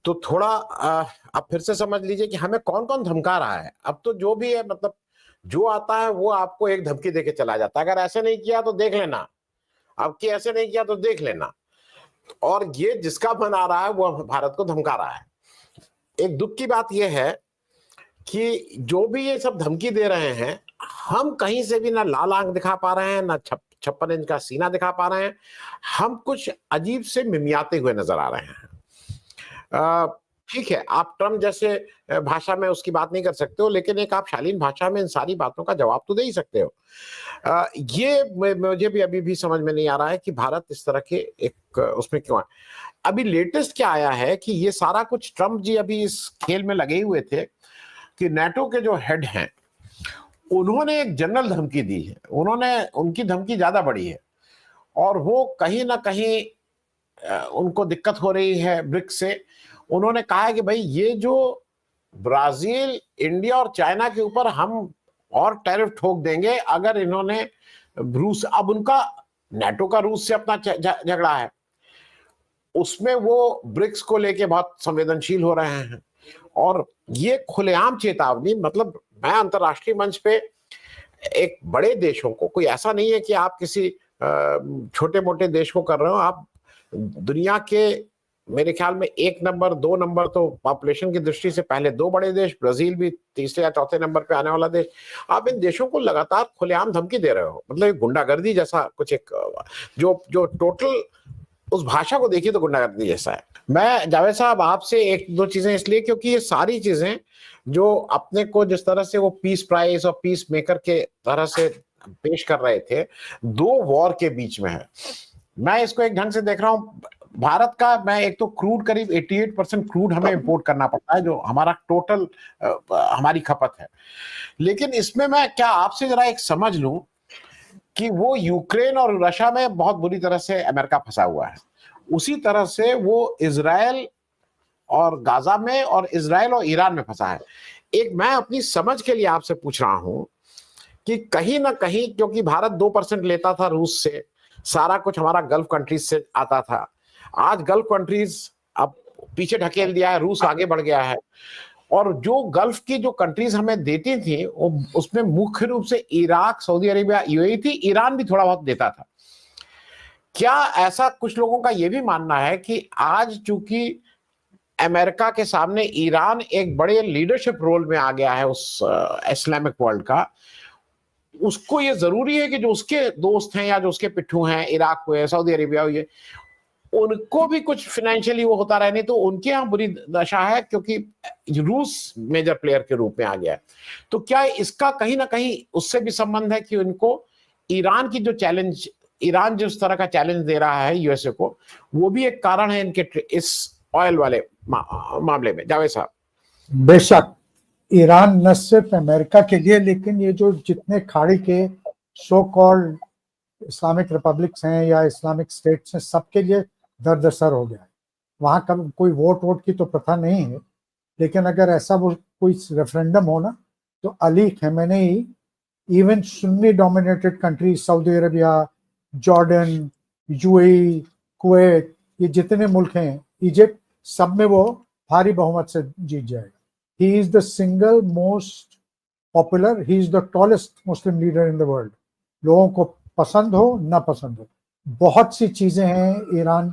तो थोड़ा आप फिर से समझ लीजिए कि हमें कौन कौन धमका रहा है। अब तो जो भी है, मतलब जो आता है वो आपको एक धमकी देके चला जाता है, अगर ऐसे नहीं किया तो देख लेना, अब कि ऐसे नहीं किया तो देख लेना। और ये जिसका मन आ रहा है वो भारत को धमका रहा है। एक दुख की बात यह है कि जो भी ये सब धमकी दे रहे हैं, हम कहीं से भी ना लाल आंख दिखा पा रहे हैं, ना 56 इंच का सीना दिखा पा रहे हैं। हम कुछ अजीब से मिमियाते हुए नजर आ रहे हैं। ठीक है, आप ट्रम्प जैसे भाषा में उसकी बात नहीं कर सकते हो, लेकिन एक आप शालीन भाषा में इन सारी बातों का जवाब तो दे ही सकते हो। ये मुझे भी अभी भी समझ में नहीं आ रहा है कि भारत इस तरह के एक उसमें क्यों है। अभी लेटेस्ट क्या आया है कि ये सारा कुछ ट्रम्प जी अभी इस खेल में लगे हुए थे कि नाटो के जो हेड हैं उन्होंने एक जनरल धमकी दी है, उन्होंने उनकी धमकी ज्यादा बड़ी है, और वो कहीं ना कहीं उनको दिक्कत हो रही है ब्रिक्स से। उन्होंने कहा है कि भाई ये जो ब्राजील, इंडिया और चाइना के ऊपर हम और टैरिफ ठोक देंगे अगर इन्होंने रूस, अब उनका नाटो का रूस से अपना झगड़ा है, उसमें वो ब्रिक्स को लेके बहुत संवेदनशील हो रहे हैं। और ये खुलेआम चेतावनी, मतलब मैं अंतरराष्ट्रीय मंच पे एक बड़े देशों को, कोई ऐसा नहीं है कि आप किसी छोटे मोटे देश को कर रहे हो, आप दुनिया के मेरे ख्याल में 1 नंबर 2 नंबर तो पॉपुलेशन की दृष्टि से पहले 2 बड़े देश, ब्राजील भी तीसरे या चौथे नंबर पे आने वाला देश, आप इन देशों को लगातार खुलेआम धमकी दे रहे हो। मतलब गुंडागर्दी जैसा कुछ एक जो जो टोटल उस भाषा को देखिए तो गुंडागर्दी जैसा है। मैं जावेद साहब आपसे एक दो चीजें इसलिए क्योंकि ये सारी चीजें जो अपने को जिस तरह से वो पीस प्राइस और पीस मेकर के तरह से पेश कर रहे थे, 2 वॉर के बीच में है। मैं इसको एक ढंग से देख रहा हूं, भारत का, मैं एक तो क्रूड करीब 88% क्रूड हमें इंपोर्ट करना पड़ता है, जो हमारा टोटल हमारी खपत है। लेकिन इसमें मैं क्या आपसे जरा एक समझ लूं कि वो यूक्रेन और रशिया में बहुत बुरी तरह से अमेरिका फंसा हुआ है, उसी तरह से वो इजराइल और गाजा में और इजराइल और ईरान में फंसा है। एक मैं अपनी समझ के लिए आपसे पूछ रहा हूं कि कहीं ना कहीं, क्योंकि भारत 2% लेता था रूस से, सारा कुछ हमारा गल्फ कंट्रीज से आता था, आज गल्फ कंट्रीज अब पीछे ढकेल दिया है, रूस आगे बढ़ गया है। और जो गल्फ की जो कंट्रीज हमें देती थी वो, उसमें मुख्य रूप से इराक, सऊदी अरेबिया, यूएई थी, ईरान भी थोड़ा बहुत देता था। क्या ऐसा कुछ लोगों का यह भी मानना है कि आज चूंकि अमेरिका के सामने ईरान एक बड़े लीडरशिप रोल में आ गया है उस इस्लामिक वर्ल्ड का, उसको ये जरूरी है कि जो उसके दोस्त हैं या जो उसके पिट्ठू हैं, इराक हुए, सऊदी अरेबिया हुए, उनको भी कुछ फाइनेंशियली वो होता रहे, नहीं तो उनके यहाँ बुरी दशा है, क्योंकि रूस मेजर प्लेयर के रूप में आ गया है। तो क्या इसका कहीं ना कहीं उससे भी संबंध है कि उनको ईरान की जो चैलेंज, ईरान जिस तरह का चैलेंज दे रहा है यूएसए को, वो भी एक कारण है इनके इस ऑयल वाले मामले में? जावेद साहब। बेशक ईरान न सिर्फ अमेरिका के लिए, लेकिन ये जो जितने खाड़ी के सो कॉल्ड इस्लामिक रिपब्लिक्स हैं या इस्लामिक स्टेट्स हैं, सबके लिए दर्द-सर हो गया है। वहाँ का कोई वोट की तो प्रथा नहीं है, लेकिन अगर ऐसा वो कोई रेफरेंडम हो ना, तो Ali Khamenei, even Sunni dominated country, Saudi Arabia, Jordan, UAE, Kuwait, ये जितने मुल्क हैं, इजिप्ट, सब में वो भारी बहुमत से जीत जाएगा। He is the single most popular, he is the tallest Muslim leader in the world. लोगों को पसंद हो ना पसंद हो, बहुत सी चीजें हैं ईरान,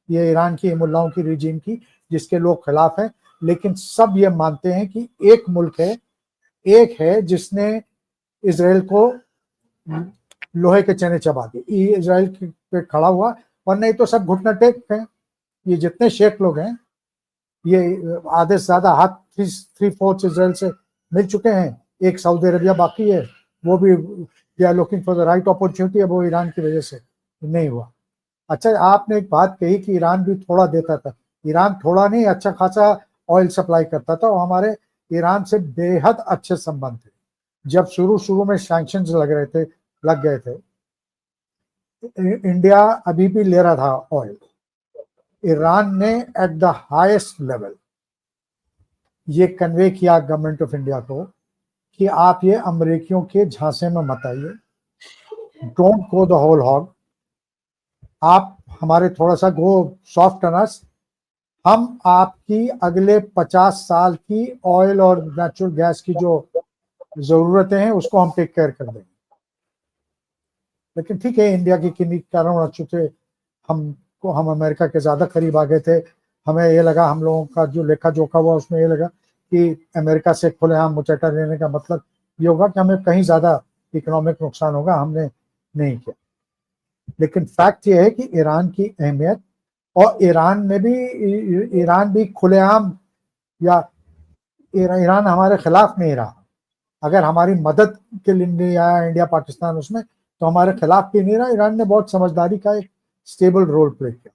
ये ईरान की मुल्लाओं की रिजीम की जिसके लोग खिलाफ हैं, लेकिन सब ये मानते हैं कि एक मुल्क है, एक है जिसने इजराइल को लोहे के चने चबा दिए, इजराइल पे खड़ा हुआ, और नहीं तो सब घुटना टेक हैं। ये जितने शेख लोग हैं, ये आधे से ज्यादा हाथ 3/4 इजराइल से मिल चुके हैं, एक सऊदी अरेबिया बाकी है, वो भी they are looking for the right opportunity, अब वो ईरान की वजह से नहीं हुआ। अच्छा, आपने एक बात कही कि ईरान भी थोड़ा देता था, ईरान थोड़ा नहीं, अच्छा खासा ऑयल सप्लाई करता था, और हमारे ईरान से बेहद अच्छे संबंध थे। जब शुरू में सैंक्शंस लग गए थे, इंडिया अभी भी ले रहा था ऑयल, ईरान ने एट द हाईएस्ट लेवल ये कन्वे किया गवर्नमेंट ऑफ इंडिया को कि आप ये अमेरिकियों के झांसे में मत आइए, don't go the whole hog, आप हमारे थोड़ा सा गो सॉफ्ट अनस, हम आपकी अगले 50 साल की ऑयल और नेचुरल गैस की जो जरूरतें हैं उसको हम टेक केयर कर देंगे। लेकिन ठीक है, इंडिया की किन्हीं कारण चूंकि हम अमेरिका के ज्यादा करीब आ गए थे, हमें ये लगा, हम लोगों का जो लेखा जोखा हुआ उसमें ये लगा कि अमेरिका से खुलेआम मुचैटा लेने का मतलब ये होगा कि हमें कहीं ज्यादा इकोनॉमिक नुकसान होगा। हमने नहीं किया। लेकिन फैक्ट ये है कि ईरान की अहमियत, और ईरान भी खुलेआम, या ईरान हमारे खिलाफ नहीं रहा। अगर हमारी मदद के लिए नहीं आया इंडिया पाकिस्तान उसमें, तो हमारे खिलाफ भी नहीं रहा। ईरान ने बहुत समझदारी का एक स्टेबल रोल प्ले किया।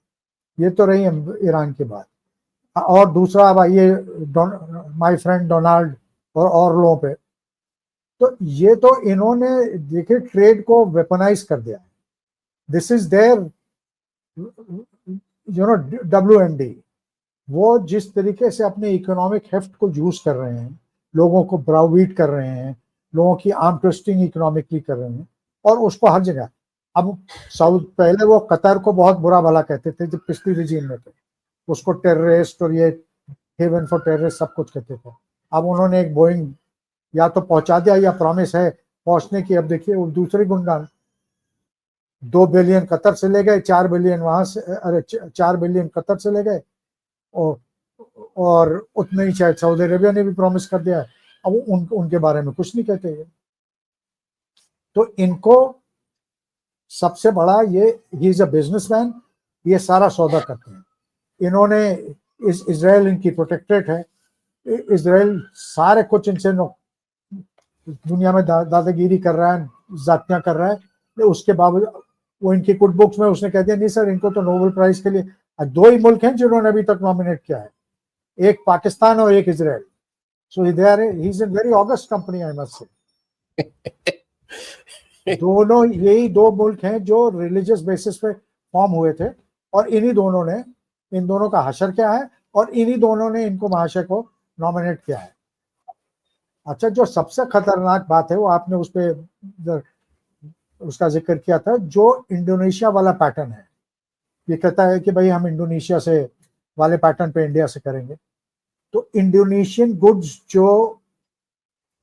ये तो रही ईरान की बात। और दूसरा, अब आइए माय फ्रेंड डोनाल्ड और लोगों पे, तो ये तो इन्होंने देखिए ट्रेड को वेपनाइज कर दिया है। This is their WMD। वो जिस तरीके से अपने इकोनॉमिक हेफ्ट को यूज कर रहे हैं, लोगों को ब्राउबीट कर रहे हैं, लोगों की आर्म ट्विस्टिंग इकोनॉमिकली कर रहे हैं, और उसको हर जगह। अब पहले वो कतर को बहुत बुरा भला कहते थे जब पिछली रिजीम में थे, उसको टेररिस्ट और ये हेवन फॉर टेररिस्ट सब कुछ कहते थे। अब उन्होंने एक बोइंग या तो पहुंचा दिया या प्रॉमिस है पहुंचने की। अब देखिए वो दूसरी गुणगान, 2 बिलियन कतर से ले गए, 4 बिलियन वहां से, अरे 4 बिलियन कतर से ले गए, और उतने ही शायद सऊदी अरेबिया ने भी प्रॉमिस कर दिया है। अब उनके बारे में कुछ नहीं कहते ये। तो इनको सबसे बड़ा ये, ही इज अ बिजनेसमैन, ये सारा सौदा करते हैं। इन्होंने इजराइल इनकी प्रोटेक्टेड है। इजराइल सारे कुछ इनसे दुनिया में दादागिरी कर रहा है, जातियां कर रहा है। उसके बावजूद वो इनकी कुछ बुक्स में उसने कह दिया नहीं सर, इनको तो नोबेल प्राइज के लिए 2 ही मुल्क हैं जिन्होंने अभी तक नॉमिनेट किया है, एक पाकिस्तान और एक Israel. So they are, he is in very august company, I must say. दोनों यही 2 मुल्क हैं जो रिलीजियस बेसिस पे फॉर्म हुए थे, और इन्हीं दोनों ने, इन दोनों का हशर क्या है, और इन्हीं दोनों ने इनको महाशय को नॉमिनेट किया है। अच्छा, जो सबसे खतरनाक बात है वो आपने उस पर उसका जिक्र किया था, जो इंडोनेशिया वाला पैटर्न है। ये कहता है कि भाई हम इंडोनेशिया से वाले पैटर्न पे इंडिया से करेंगे। तो इंडोनेशियन गुड्स जो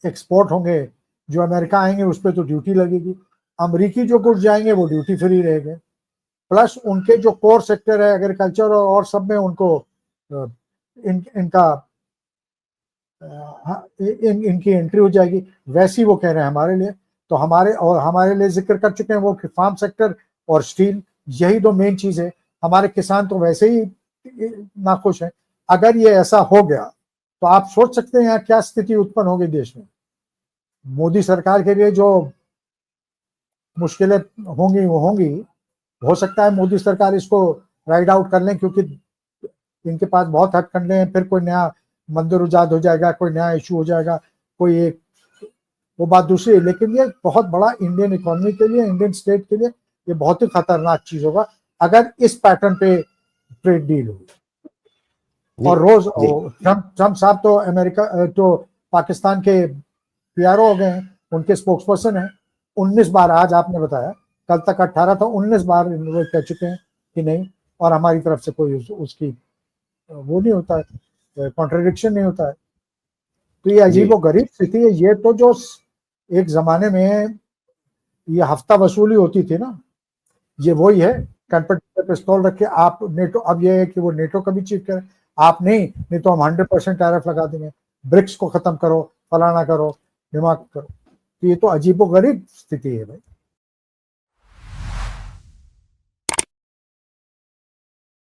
एक्सपोर्ट होंगे, जो अमेरिका आएंगे, उस पर तो ड्यूटी लगेगी। अमेरिकी जो गुड्स जाएंगे वो ड्यूटी फ्री रहेंगे। प्लस उनके जो कोर सेक्टर है एग्रीकल्चर और सब में उनको इनकी एंट्री हो जाएगी। वैसी वो कह रहे हैं हमारे लिए। तो हमारे लिए जिक्र कर चुके हैं वो कि फार्म सेक्टर और स्टील, यही 2 मेन चीज है। हमारे किसान तो वैसे ही नाखुश हैं। अगर ये ऐसा हो गया तो आप सोच सकते हैं यहाँ क्या स्थिति उत्पन्न होगी देश में। मोदी सरकार के लिए जो मुश्किलें होंगी वो होंगी। हो सकता है मोदी सरकार इसको राइड आउट कर लें, क्योंकि इनके पास बहुत हथकंडे हैं। फिर कोई नया मंदिर उजाद हो जाएगा, कोई नया इशू हो जाएगा, कोई एक, वो बात दूसरी है। लेकिन ये बहुत बड़ा इंडियन इकोनॉमी के लिए, इंडियन स्टेट के लिए ये बहुत ही खतरनाक चीज होगा अगर इस पैटर्न पे ट्रेड डील हो। और रोज ट्रम्प साहब तो अमेरिका तो पाकिस्तान के PRO हो गए हैं, उनके स्पोक्स पर्सन है। 19 बार, आज आपने बताया, कल तक 18 था, 19 बार वो कह चुके हैं कि नहीं, और हमारी तरफ से कोई उसकी वो नहीं होता है, कॉन्ट्रडिक्शन नहीं होता है। तो ये अजीबो गरीब स्थिति है। ये तो जो एक जमाने में ये हफ्ता वसूली होती थी ना, ये वही है। कंप्यूटर पिस्तौल रख के आप नेटो, अब ये है कि वो नेटो का भी चीफ करे, आप नहीं तो हम 100% टैरिफ लगा देंगे, ब्रिक्स को खत्म करो, फलाना करो, दिमाग करो। तो ये तो अजीबो गरीब स्थिति है भाई।